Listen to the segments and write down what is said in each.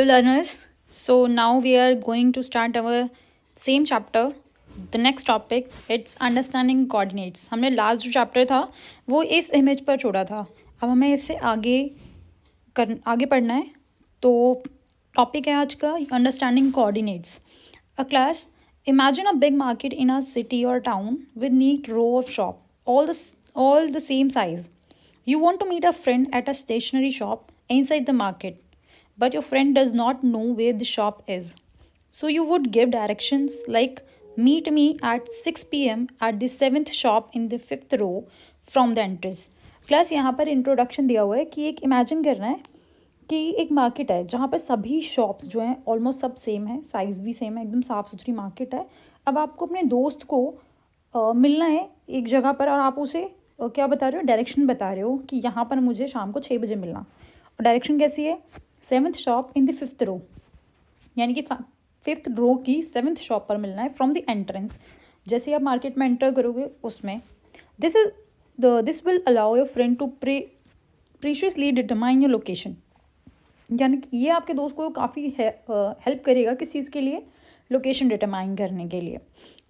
Hello learners. So now we are going to start our same chapter. The next topic it's understanding coordinates. हमने last जो chapter था वो इस image पर छोड़ा था. अब हमें इससे आगे पढ़ना है. तो टॉपिक है आज का understanding coordinates. A class, imagine a big market in a city or town with neat row of shop, all the same size. You want to meet a friend at a stationery shop inside the market, but your friend does not know where the shop is. So you would give directions like meet me at 6 p.m. at the 7th shop in the 5th row from the entrance. Class यहाँ पर introduction दिया हुआ है कि एक imagine करना है कि एक मार्केट है जहाँ पर सभी शॉप्स जो हैं ऑलमोस्ट सब सेम है, साइज़ भी सेम है, एकदम साफ़ सुथरी मार्केट है. अब आपको अपने दोस्त को मिलना है एक जगह पर और आप उसे क्या बता रहे हो, डायरेक्शन बता रहे हो कि यहाँ पर मुझे शाम को 6 बजे मिलना. और डायरेक्शन कैसी है, 7th shop in the 5th रो, यानी कि 5th रो की 7th शॉप पर मिलना है फ्रॉम द एंट्रेंस. जैसे आप मार्केट में एंटर करोगे उसमें this will allow your friend to precisely determine your location. यानी कि ये आपके दोस्त को काफ़ी हेल्प करेगा किस चीज़ के लिए, लोकेशन डिटरमाइन करने के लिए.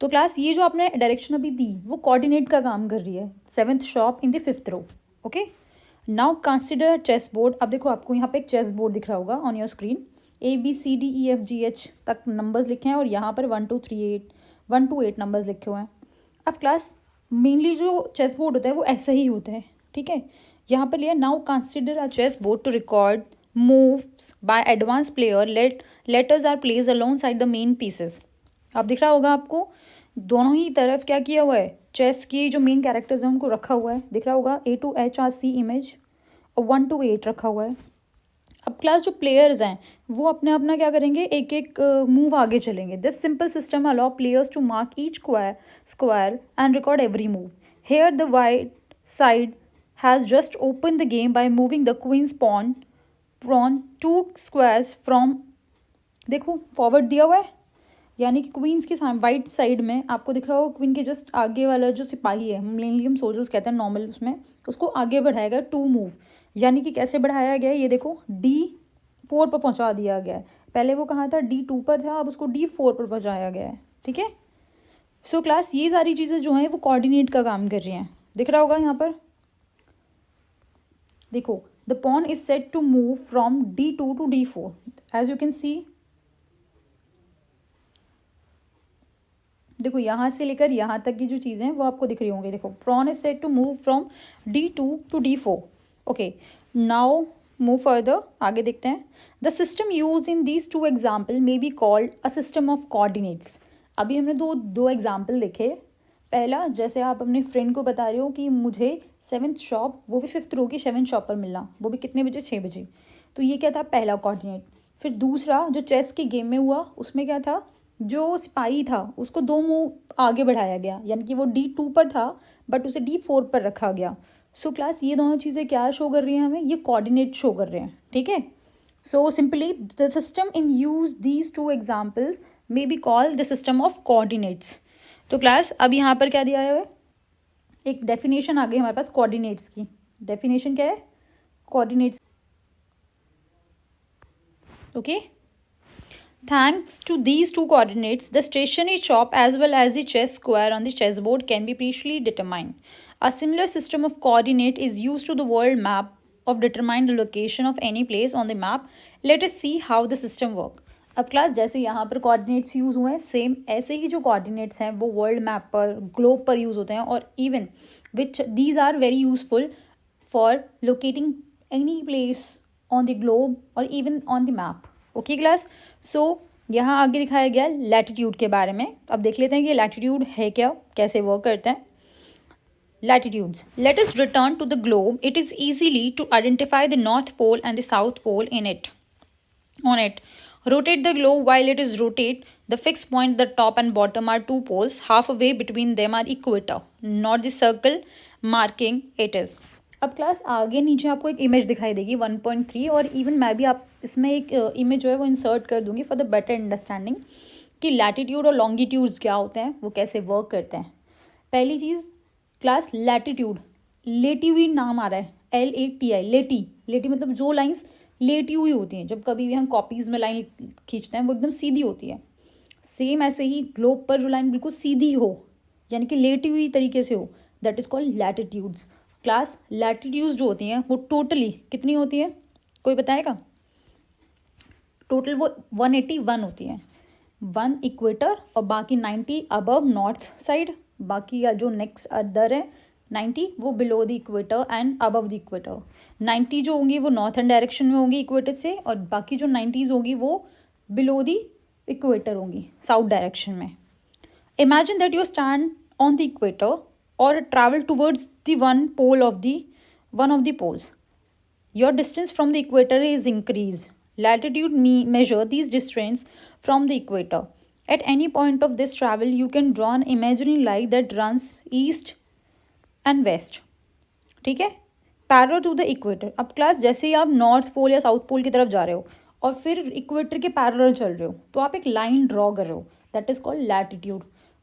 तो क्लास ये जो आपने डायरेक्शन अभी दी वो कोऑर्डिनेट का काम कर रही है. 7th shop in the 5th row. Okay, now consider chess board. अब देखो आपको यहाँ पे एक चेस बोर्ड दिख रहा होगा ऑन योर स्क्रीन. ABCDEFGH तक नंबर्स लिखे हैं और यहाँ पर 1 2 8 नंबर्स लिखे हुए हैं. अब क्लास मेनली जो चेस बोर्ड होता है वो ऐसा ही होता है, ठीक है. यहाँ पर लिया now consider a chess board to record moves by advanced player. Letters are placed alongside the main pieces. अब दिख रहा होगा आपको दोनों ही तरफ क्या किया हुआ है, चेस की जो मेन कैरेक्टर्स हैं उनको रखा हुआ है. दिख रहा होगा A to H R C image और 1 to 8 रखा हुआ है. अब क्लास जो प्लेयर्स हैं वो अपने अपना क्या करेंगे, एक एक मूव आगे चलेंगे. This simple system allow players to mark each square and record every move. Here the white side has just open the game by moving the queen's pawn from 2 squares from, देखो forward दिया हुआ है, यानी कि queen's के सामने white side में आपको दिख रहा होगा क्वीन के जस्ट आगे वाला जो सिपाही है, मेनली हम सोल्जर्स कहते हैं नॉर्मल, उसमें उसको आगे बढ़ाएगा 2 मूव. यानी कि कैसे बढ़ाया गया है, ये देखो D4 पर पहुंचा दिया गया है. पहले वो कहाँ था, D2 पर था, अब उसको D4 पर पहुंचाया गया है, ठीक है. सो क्लास ये सारी चीज़ें जो हैं वो कोऑर्डिनेट का काम कर रही हैं. दिख रहा होगा यहाँ पर देखो, the pawn is set to move from D2 to D4. as you can see, देखो यहाँ से लेकर यहाँ तक की जो चीज़ें हैं वो आपको दिख रही होंगी. देखो pawn is set to move from D2 to D4. okay, now move further, आगे देखते हैं. the system used in these two example may be called a system of coordinates. अभी हमने दो एग्जाम्पल देखे. पहला, जैसे आप अपने फ्रेंड को बता रहे हो कि मुझे 7th शॉप, वो भी 5th रो की 7th शॉप पर मिलना, वो भी कितने बजे, 6 बजे. तो ये क्या था, पहला कोऑर्डिनेट. फिर दूसरा जो चेस के गेम में हुआ उसमें क्या था, जो सिपाही था उसको 2 मूव आगे बढ़ाया गया, यानी कि वो D2 पर था बट उसे D4 पर रखा गया. सो क्लास ये दोनों चीज़ें क्या शो कर रही हैं हमें, ये कोऑर्डिनेट शो कर रहे हैं, ठीक है. So simply the system in use these 2 examples may be called the system of coordinates. तो क्लास अब यहाँ पर क्या दिया है, एक डेफिनेशन आ गई हमारे पास कोऑर्डिनेट्स की. डेफिनेशन क्या है, coordinates. Okay, thanks to these 2 coordinates the stationery shop as well as the chess square on the chess board can be precisely determined. A similar system of coordinate is use to the world map of determine the location of any place on the map. Let us see how the system work. अब class जैसे यहाँ पर coordinates use हुए हैं, same ऐसे ही जो coordinates हैं वो वर्ल्ड मैप पर, ग्लोब पर यूज़ होते हैं, और even which these are very useful for locating any place on the globe और even on the map. Okay class, so यहाँ आगे दिखाया गया लैटिट्यूड के बारे में. अब देख लेते हैं कि लैटिट्यूड है क्या, कैसे वर्क करते हैं. Latitudes. Let us return to the globe. It is easily to identify the North Pole and the South Pole in it. On it, rotate the globe while it is rotate. The fixed point, the top and bottom are 2 poles. Halfway between them are equator, not the circle marking it is. अब class आगे नीचे आपको एक image दिखाई देगी 1.3, और even मैं भी आप इसमें एक इमेज जो है वो इंसर्ट कर दूंगी फॉर द बेटर अंडरस्टैंडिंग कि लैटिट्यूड और लॉन्गिट्यूड्स क्या होते हैं, वो कैसे वर्क करते हैं. पहली चीज़ क्लास, लैटिट्यूड, लेटी हुई नाम आ रहा है, LATI, लेटी. लेटी मतलब जो लाइंस लेटी हुई होती हैं। जब कभी भी हम कॉपीज़ में लाइन खींचते हैं वो एकदम सीधी होती है। सेम ऐसे ही ग्लोब पर जो लाइन बिल्कुल सीधी हो, यानी कि लेटी हुई तरीके से हो, that is called latitudes. Class latitudes जो होती हैं वो टोटली कितनी होती है, कोई बताएगा? टोटल वो 181 होती हैं। 1 इक्वेटर और बाकी 90 अबव नॉर्थ साइड, बाकी या जो नेक्स्ट अदर है 90 वो below the equator and above the equator. 90 जो होंगी वो नॉर्थर्न डायरेक्शन में होंगी इक्वेटर से, और बाकी जो 90s होंगी वो बिलो द इक्वेटर होंगी साउथ डायरेक्शन में। Imagine that you stand on the equator और travel towards the one of the poles. Your distance from the equator is increased. Latitude measure these distance from the equator. At any point of this travel, you can draw an imaginary line that runs east and west. ठीक है, parallel to the equator. अब class जैसे ही आप north pole या south pole की तरफ जा रहे हो और फिर इक्वेटर के पैरेलल चल रहे हो, तो आप एक लाइन ड्रॉ कर रहे हो, that is called latitude.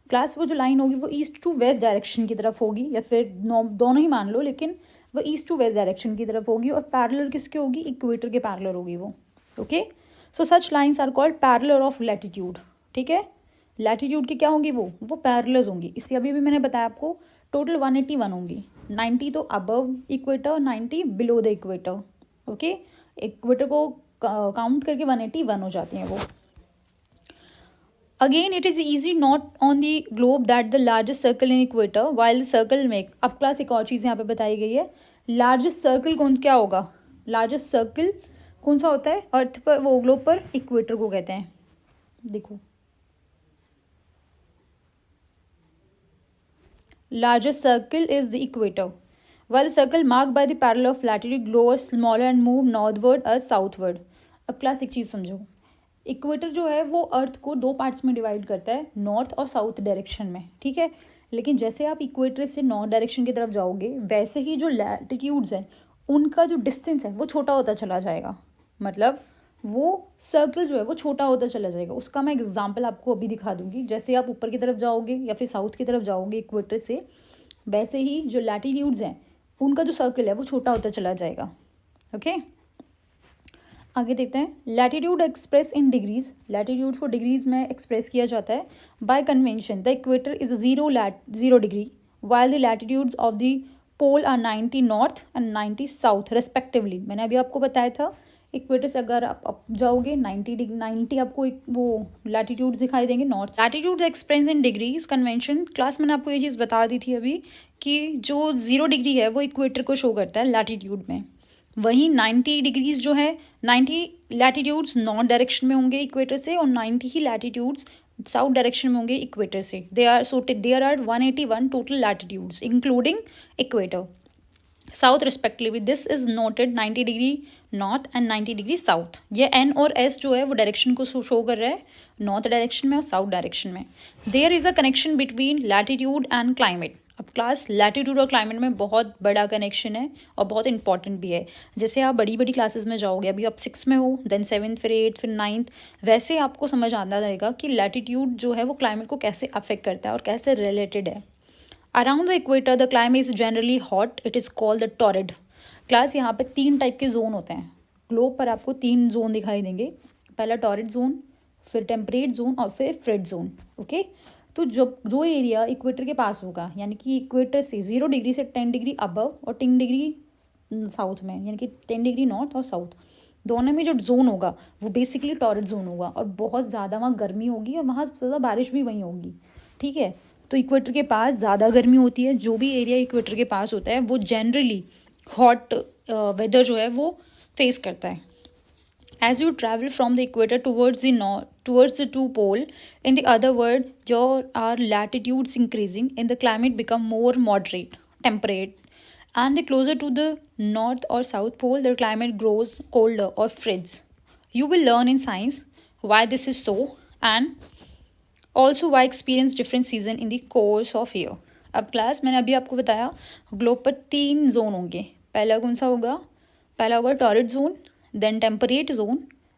Class वो जो लाइन होगी वो ईस्ट टू वेस्ट डायरेक्शन की तरफ होगी, या फिर दोनों ही मान लो, लेकिन वो ईस्ट टू वेस्ट डायरेक्शन की तरफ होगी, और पैरेलल किसके होगी? इक्वेटर के पैरेलल होगी वो। Okay, so such lines are called parallel of latitude. ठीक है, लैटिट्यूड की क्या होंगी? वो पैरेलल्स होंगी। इससे अभी भी मैंने बताया आपको टोटल 181 होंगी। 90 तो above equator, 90 below the equator. Okay, equator को काउंट करके 181 हो जाती हैं वो। Again, it is easy not on the globe that the largest circle in equator, while the circle make। अब क्लास एक और चीज़ यहाँ पे बताई गई है, लार्जेस्ट सर्कल कौन क्या होगा? लार्जेस्ट सर्कल कौन सा होता है अर्थ पर, वो ग्लोब पर? इक्वेटर को कहते हैं। देखो, largest circle is the equator, while the circle marked by the parallel of latitude grows smaller and move northward or southward। अब क्लास एक चीज़ समझो, इक्वेटर जो है वो अर्थ को दो पार्ट्स में डिवाइड करता है, नॉर्थ और साउथ डायरेक्शन में। ठीक है, लेकिन जैसे आप इक्वेटर से नॉर्थ डायरेक्शन की तरफ जाओगे, वैसे ही जो लैटिट्यूड्स हैं उनका जो डिस्टेंस है वो छोटा होता चला जाएगा। मतलब वो सर्कल जो है वो छोटा होता चला जाएगा। उसका मैं एग्जांपल आपको अभी दिखा दूंगी। जैसे आप ऊपर की तरफ जाओगे या फिर साउथ की तरफ जाओगे इक्वेटर से, वैसे ही जो लैटिट्यूड्स हैं उनका जो सर्कल है वो छोटा होता चला जाएगा। ओके, आगे देखते हैं। Latitude express in degrees. Latitude को डिग्रीज में एक्सप्रेस किया जाता है। By convention the equator is 0 degree, while the latitudes of the pole are 90 north and 90 south respectively. मैंने अभी आपको बताया था इक्वेटर से अगर आप जाओगे 90 आपको वो लैटिट्यूड दिखाई देंगे north. Latitude express in degrees convention, class मैंने आपको ये चीज़ बता दी थी अभी कि जो 0 डिग्री है वो इक्वेटर को शो करता है लैटिट्यूड में। वहीं 90 डिग्रीज जो है, 90 लैटिट्यूड्स नॉर्थ डायरेक्शन में होंगे इक्वेटर से, और 90 ही लैटिट्यूड्स साउथ डायरेक्शन में होंगे इक्वेटर से। There are 181 total latitudes including equator south respectively. This is noted 90 degree north and 90 degree south. ये एन और एस जो है वो डायरेक्शन को शो कर रहा है, नॉर्थ डायरेक्शन में और साउथ डायरेक्शन में। There is a connection between latitude and climate. अब क्लास लैटिट्यूड और क्लाइमेट में बहुत बड़ा कनेक्शन है और बहुत इंपॉर्टेंट भी है। जैसे आप बड़ी बड़ी क्लासेस में जाओगे, अभी आप 6 में हो, देन 7th फिर 8th फिर 9th, वैसे आपको समझ आता रहेगा कि लैटिट्यूड जो है वो क्लाइमेट को कैसे अफेक्ट करता है और कैसे रिलेटेड है। Around the equator the climate is generally hot, it is called the torrid. Class यहाँ पे 3 टाइप के जोन होते हैं। ग्लोब पर आपको 3 जोन दिखाई देंगे, पहला टॉरिड जोन, फिर टेम्परेट जोन और फिर फ्रिड जोन। ओके, तो जो एरिया इक्वेटर के पास होगा, यानी कि इक्वेटर से 0 डिग्री से 10 डिग्री अबव और 10 डिग्री साउथ में, यानी कि 10 डिग्री नॉर्थ और साउथ दोनों में जो जोन होगा वो बेसिकली टॉरिड जोन होगा, और बहुत ज़्यादा वहाँ गर्मी होगी और वहाँ सबसे ज़्यादा बारिश भी वहीं होगी। ठीक है, तो इक्वेटर के पास ज़्यादा गर्मी होती है। जो भी एरिया इक्वेटर के पास होता है वो जनरली हॉट वेदर जो है वो फेस करता है। As you travel from the equator towards the two pole, in the other word, our latitudes increasing and the climate become more moderate, temperate, and the closer to the north or south pole, the climate grows colder or frigid. You will learn in science why this is so, and also why experience different season in the course of year. अब class मैंने अभी आपको बताया globe पर 3 zone होंगे। पहला कौन सा होगा? पहला होगा torrid zone, then temperate zone,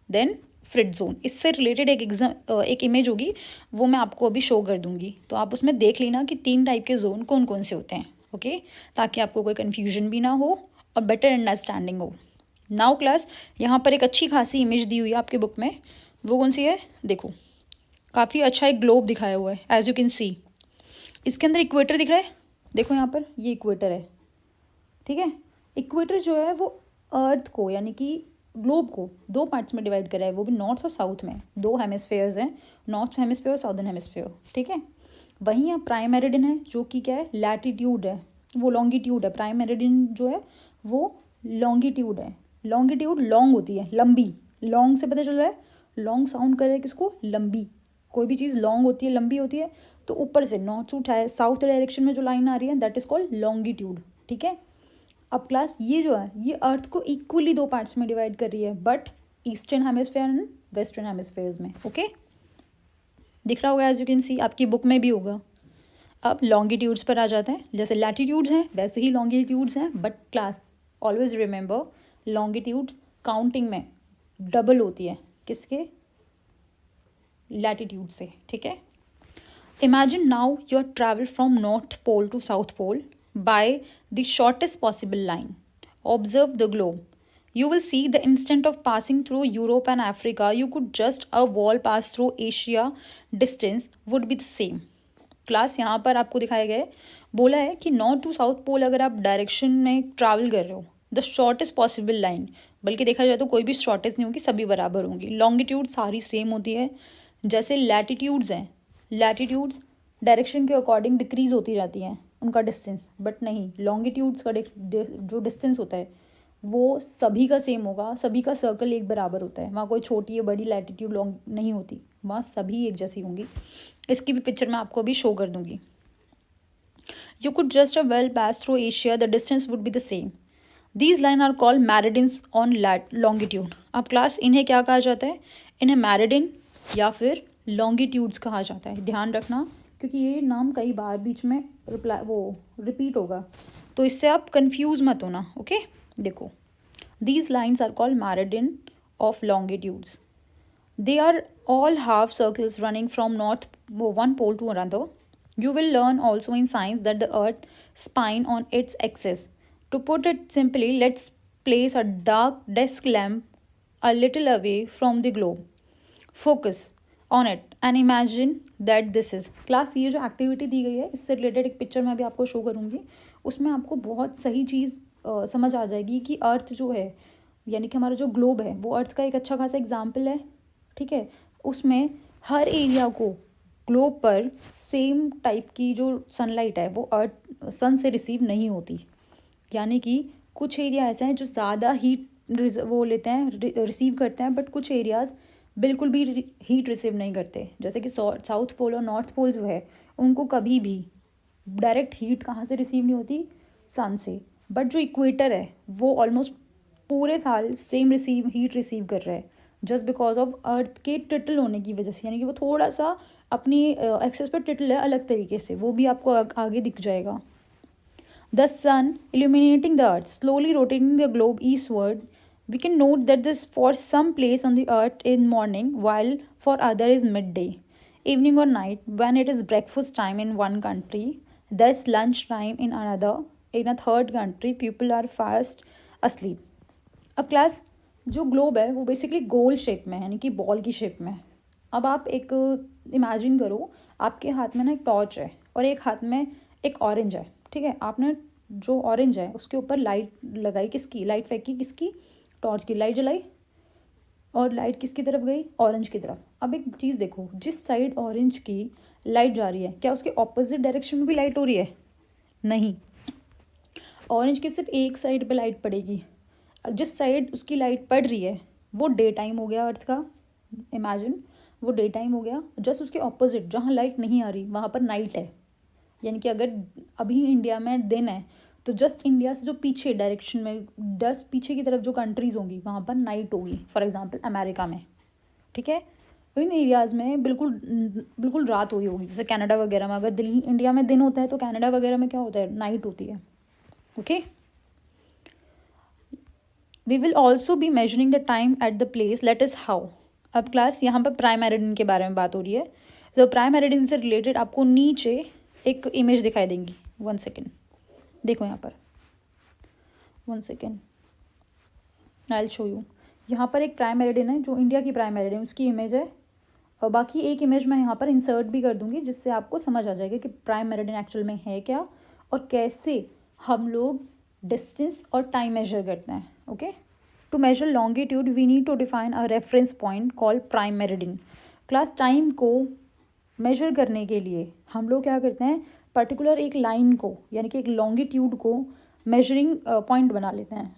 then frigid zone. इससे रिलेटेड एक इमेज होगी, वो मैं आपको अभी शो कर दूंगी, तो आप उसमें देख लेना कि 3 टाइप के जोन कौन कौन से होते हैं। ओके, ताकि आपको कोई कन्फ्यूजन भी ना हो और बेटर अंडरस्टैंडिंग हो। नाउ क्लास, यहाँ पर एक अच्छी खासी इमेज दी हुई है आपके बुक में, वो कौन सी है? देखो, काफ़ी अच्छा एक ग्लोब दिखाया हुआ है, एज यू कैन सी। इसके अंदर इक्वेटर दिख रहा है, देखो यहाँ पर ये इक्वेटर है, ठीक है। इक्वेटर जो है वो अर्थ को यानी कि ग्लोब को दो पार्ट्स में डिवाइड करा है, वो भी नॉर्थ और साउथ में। दो हेमिस्फेयर्स हैं, नॉर्थ हेमिस्फेयर और साउदर्न हेमिस्फेयर, ठीक है। वहीं यहाँ प्राइम मेरिडियन है जो कि क्या है? लैटिट्यूड है, वो लॉन्गिट्यूड है। प्राइम मेरिडियन जो है वो लॉन्गिट्यूड है। लॉन्गिट्यूड लॉन्ग होती है, लंबी। लॉन्ग से पता चल रहा है, लॉन्ग साउंड कर रहा है किसको? लंबी। कोई भी चीज़ लॉन्ग होती है, लंबी होती है, तो ऊपर से नॉर्थ टू साउथ डायरेक्शन में जो लाइन आ रही है दैट इज कॉल्ड लॉन्गिट्यूड, ठीक है। अब क्लास ये जो है ये अर्थ को इक्वली दो पार्ट्स में डिवाइड कर रही है, but eastern hemisphere and western hemispheres में, ओके। दिख रहा होगा एज यू कैन सी, आपकी बुक में भी होगा। अब लॉन्गिट्यूड्स पर आ जाते हैं। जैसे लैटिट्यूड्स हैं वैसे ही लॉन्गिट्यूड्स हैं, but class always remember longitudes counting में डबल होती है किसके? लैटिट्यूड से, ठीक है। Imagine now your travel from north pole to south pole by the shortest possible line. Observe the globe. You will see the instant of passing through Europe and Africa, you could just a wall pass through Asia, distance would be the same. Class यहाँ पर आपको दिखाया गया है, बोला है कि north to south पोल अगर आप डायरेक्शन में ट्रैवल कर रहे हो, द शॉर्टेस्ट पॉसिबल लाइन, बल्कि देखा जाए तो कोई भी शॉर्टेज नहीं होगी, सभी बराबर होंगी। लॉन्गिट्यूड सारी सेम होती है। जैसे लैटिट्यूड्स हैं, लैटिट्यूड्स डायरेक्शन के अकॉर्डिंग डिक्रीज होती जाती हैं उनका डिस्टेंस, बट नहीं, लॉन्गिट्यूड्स का जो डिस्टेंस होता है वो सभी का सेम होगा, सभी का सर्कल एक बराबर होता है। वहाँ कोई छोटी या बड़ी लैटिट्यूड लॉन्ग नहीं होती, वहाँ सभी एक जैसी होंगी। इसकी भी पिक्चर मैं आपको अभी शो कर दूंगी। You could just a well pass through Asia, the distance would be the same. These line are called meridians on longitude. अब क्लास इन्हें क्या कहा जाता है? इन्हें मैरिडियन या फिर लॉन्गिट्यूड्स कहा जाता है। ध्यान रखना क्योंकि ये नाम कई बार बीच में रिपीट होगा, तो इससे आप कंफ्यूज मत होना, ओके। देखो, these lines are called meridian of longitudes. They are all half circles running from one pole to another. You will learn also in science that the earth spin on its axis. To put it simply, let's place a dark desk lamp a little away from the globe. Focus on it and imagine that this is class। ये जो activity दी गई है इससे related एक picture मैं भी आपको show करूँगी, उसमें आपको बहुत सही चीज़ समझ आ जाएगी कि अर्थ जो है यानी कि हमारा जो ग्लोब है वो अर्थ का एक अच्छा खासा एग्जाम्पल है, ठीक है। उसमें हर एरिया को ग्लोब पर सेम टाइप की जो सनलाइट है वो अर्थ सन से रिसीव नहीं होती, यानी कि कुछ एरिया ऐसे हैं जो ज़्यादा हीट वो लेते हैं, रिसीव करते हैं, बट कुछ एरियाज़ बिल्कुल भी हीट रिसीव नहीं करते। जैसे कि साउथ पोल और नॉर्थ पोल जो है उनको कभी भी डायरेक्ट हीट कहाँ से रिसीव नहीं होती? सन से। बट जो इक्वेटर है वो ऑलमोस्ट पूरे साल सेम हीट रिसीव कर रहा है, जस्ट बिकॉज ऑफ अर्थ के टिटल होने की वजह से, यानी कि वो थोड़ा सा अपनी एक्सेस पर टिटल है अलग तरीके से, वो भी आपको आगे दिख जाएगा। The sun illuminating the earth, slowly rotating the globe eastward. We can note that this for some place on the earth in morning, while for other is midday, evening or night, when it is breakfast time in one country, thus lunch time in another, in a third country people are fast asleep. अब class जो globe है वो basically गोल shape में है, यानी कि ball की shape में। अब आप एक इमेजिन करो, आपके हाथ में ना एक टॉर्च है और एक हाथ में एक ऑरेंज है, ठीक है। आपने जो ऑरेंज है उसके ऊपर लाइट लगाई, किसकी लाइट फेंकी? किसकी? टॉर्च की लाइट जलाई, और लाइट किसकी तरफ गई? ऑरेंज की तरफ। अब एक चीज़ देखो, जिस साइड ऑरेंज की लाइट जा रही है क्या उसके ऑपोजिट डायरेक्शन में भी लाइट हो रही है? नहीं, ऑरेंज की सिर्फ एक साइड पे लाइट पड़ेगी। जिस साइड उसकी लाइट पड़ रही है वो डे टाइम हो गया अर्थ का, इमेजिन वो डे टाइम हो गया। जस्ट उसके ऑपोजिट जहाँ लाइट नहीं आ रही वहाँ पर नाइट है, यानी कि अगर अभी इंडिया में दिन है तो जस्ट इंडिया से जो पीछे डायरेक्शन में जस्ट पीछे की तरफ जो कंट्रीज़ होंगी वहाँ पर नाइट होगी, फॉर एग्जांपल अमेरिका में, ठीक है। इन एरियाज़ में बिल्कुल रात हुई होगी, जैसे कनाडा वगैरह में अगर दिल्ली इंडिया में दिन होता है तो कनाडा वगैरह में क्या होता है? नाइट होती है, okay. We will also be measuring the time at the place, let is how. अब क्लास यहाँ पर प्राइम मेरिडियन के बारे में बात हो रही है, तो प्राइम मेरिडियन से रिलेटेड आपको नीचे एक इमेज दिखाई देंगी। 1 सेकेंड, देखो यहाँ पर, 1 सेकेंड, आई शो यू। यहाँ पर एक प्राइम मेरिडियन है जो इंडिया की प्राइम मेरिडियन, उसकी इमेज है, और बाकी एक इमेज मैं यहाँ पर इंसर्ट भी कर दूँगी जिससे आपको समझ आ जाएगा कि प्राइम मेरिडियन एक्चुअल में है क्या और कैसे हम लोग डिस्टेंस और टाइम मेजर करते हैं। Okay, to measure longitude we need to define a reference point called prime meridian. Class time को मेजर करने के लिए हम लोग क्या करते हैं, पर्टिकुलर एक लाइन को यानी कि एक लॉन्गिट्यूड को मेजरिंग पॉइंट बना लेते हैं,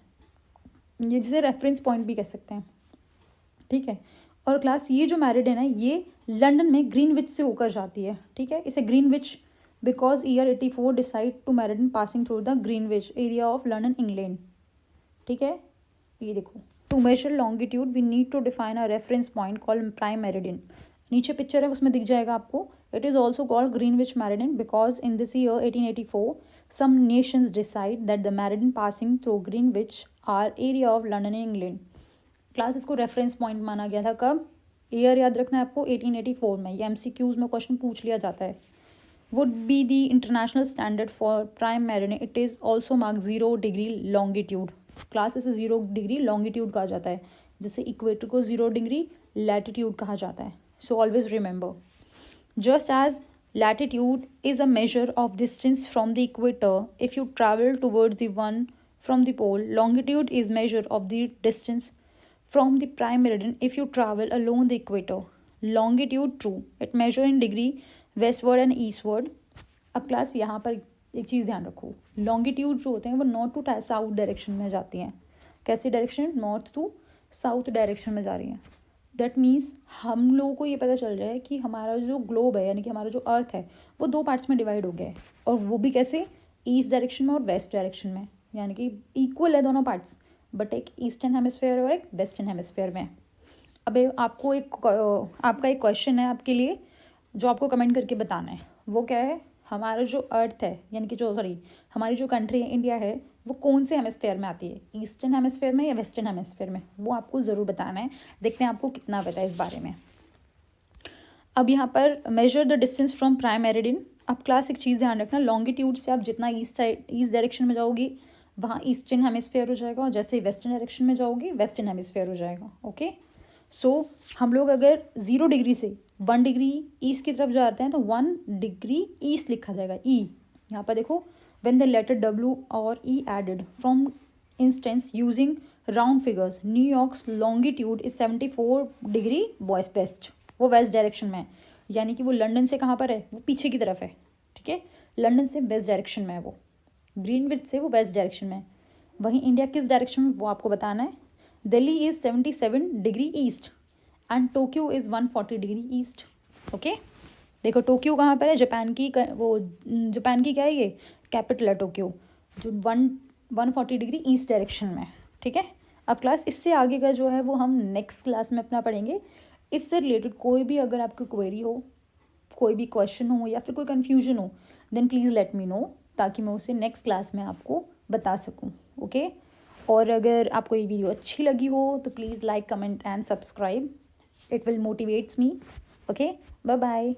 ये जिसे रेफरेंस पॉइंट भी कह सकते हैं। ठीक है, और क्लास ये जो मेरिडियन है ये लंदन में ग्रीनविच से होकर जाती है। ठीक है, इसे Greenwich because year 84 decide to meridian passing through the Greenwich area of London England. ठीक है, ये देखो, to measure longitude we need to define a reference point called prime meridian. नीचे पिक्चर है उसमें दिख जाएगा आपको। It is also called Greenwich meridian because in this year 1884 some nations decide that the meridian passing through Greenwich are area of London in England। Class इसको reference point माना गया था कब, ईयर याद रखना है आपको 1884 में, ये MCQs में क्वेश्चन पूछ लिया जाता है। Would be the international standard for prime meridian, it is also mark 0 degree longitude. Class इसे 0 डिग्री लॉन्गिट्यूड कहा जाता है, जिससे इक्वेटर को 0 डिग्री लैटिट्यूड कहा जाता है। So always remember, just as latitude is a measure of distance from the equator if you travel towards the one from the pole, longitude is measure of the distance from the prime meridian if you travel along the equator। longitude true, it measure in degree westward and eastward। अब class यहाँ पर एक चीज़ ध्यान रखो, longitude जो होते हैं वो नॉर्थ टू साउथ डायरेक्शन में जाती हैं। कैसी direction, north to south direction में जा रही हैं। दैट मीन्स हम लोगों को ये पता चल रहा है कि हमारा जो ग्लोब है यानी कि हमारा जो अर्थ है वो 2 पार्ट्स में डिवाइड हो गया है, और वो भी कैसे, ईस्ट डायरेक्शन में और वेस्ट डायरेक्शन में, यानी कि इक्वल है दोनों पार्ट्स, बट एक ईस्टर्न हेमिस्फेयर और एक वेस्टर्न हेमिस्फेयर में। अब आपको आपका एक क्वेश्चन है आपके लिए जो आपको कमेंट करके बताना है, वो क्या है, हमारा जो अर्थ है यानी कि हमारी जो कंट्री है इंडिया है वो कौन से हेमिस्फेयर में आती है, ईस्टर्न हेमिस्फेयर में या वेस्टर्न हेमिस्फेयर में, वो आपको ज़रूर बताना है। देखते हैं आपको कितना पता है इस बारे में। अब यहाँ पर measure the distance from prime meridian. अब क्लास एक चीज़ ध्यान रखना, लॉन्गिट्यूड से आप जितना ईस्ट डायरेक्शन में जाओगी वहाँ ईस्टर्न हेमिस्फेयर हो जाएगा, और जैसे ही वेस्टर्न डायरेक्शन में जाओगी वेस्टर्न हेमिस्फेयर हो जाएगा। ओके, सो हम लोग अगर 0 डिग्री से 1 डिग्री ईस्ट की तरफ जाते हैं तो 1 डिग्री ईस्ट लिखा जाएगा, ई। यहाँ पर देखो, when the letter W or E added from instance using round figures, New York's longitude is 74 degree west, वो वेस्ट डायरेक्शन में है, यानी कि वो लंदन से कहाँ पर है, वो पीछे की तरफ है। ठीक है, लंदन से वेस्ट डायरेक्शन में है, वो ग्रीनविच से वो वेस्ट डायरेक्शन में है। वहीं इंडिया किस डायरेक्शन में वो आपको बताना है। Delhi is 77 degree east and Tokyo is 140 degree east. Okay, देखो टोक्यो कहाँ पर है, जापान की क्या है, ये कैपिटल है टोक्यो, जो 140 डिग्री ईस्ट डायरेक्शन में। ठीक है, अब क्लास इससे आगे का जो है वो हम नेक्स्ट क्लास में अपना पढ़ेंगे। इससे रिलेटेड कोई भी अगर आपको क्वेरी हो, कोई भी क्वेश्चन हो या फिर कोई कन्फ्यूजन हो, then please let me know, ताकि मैं उसे नेक्स्ट क्लास में आपको बता सकूँ। ओके, और अगर आपको ये वीडियो अच्छी लगी हो तो please like, comment and subscribe, it will motivates me. Okay, bye bye.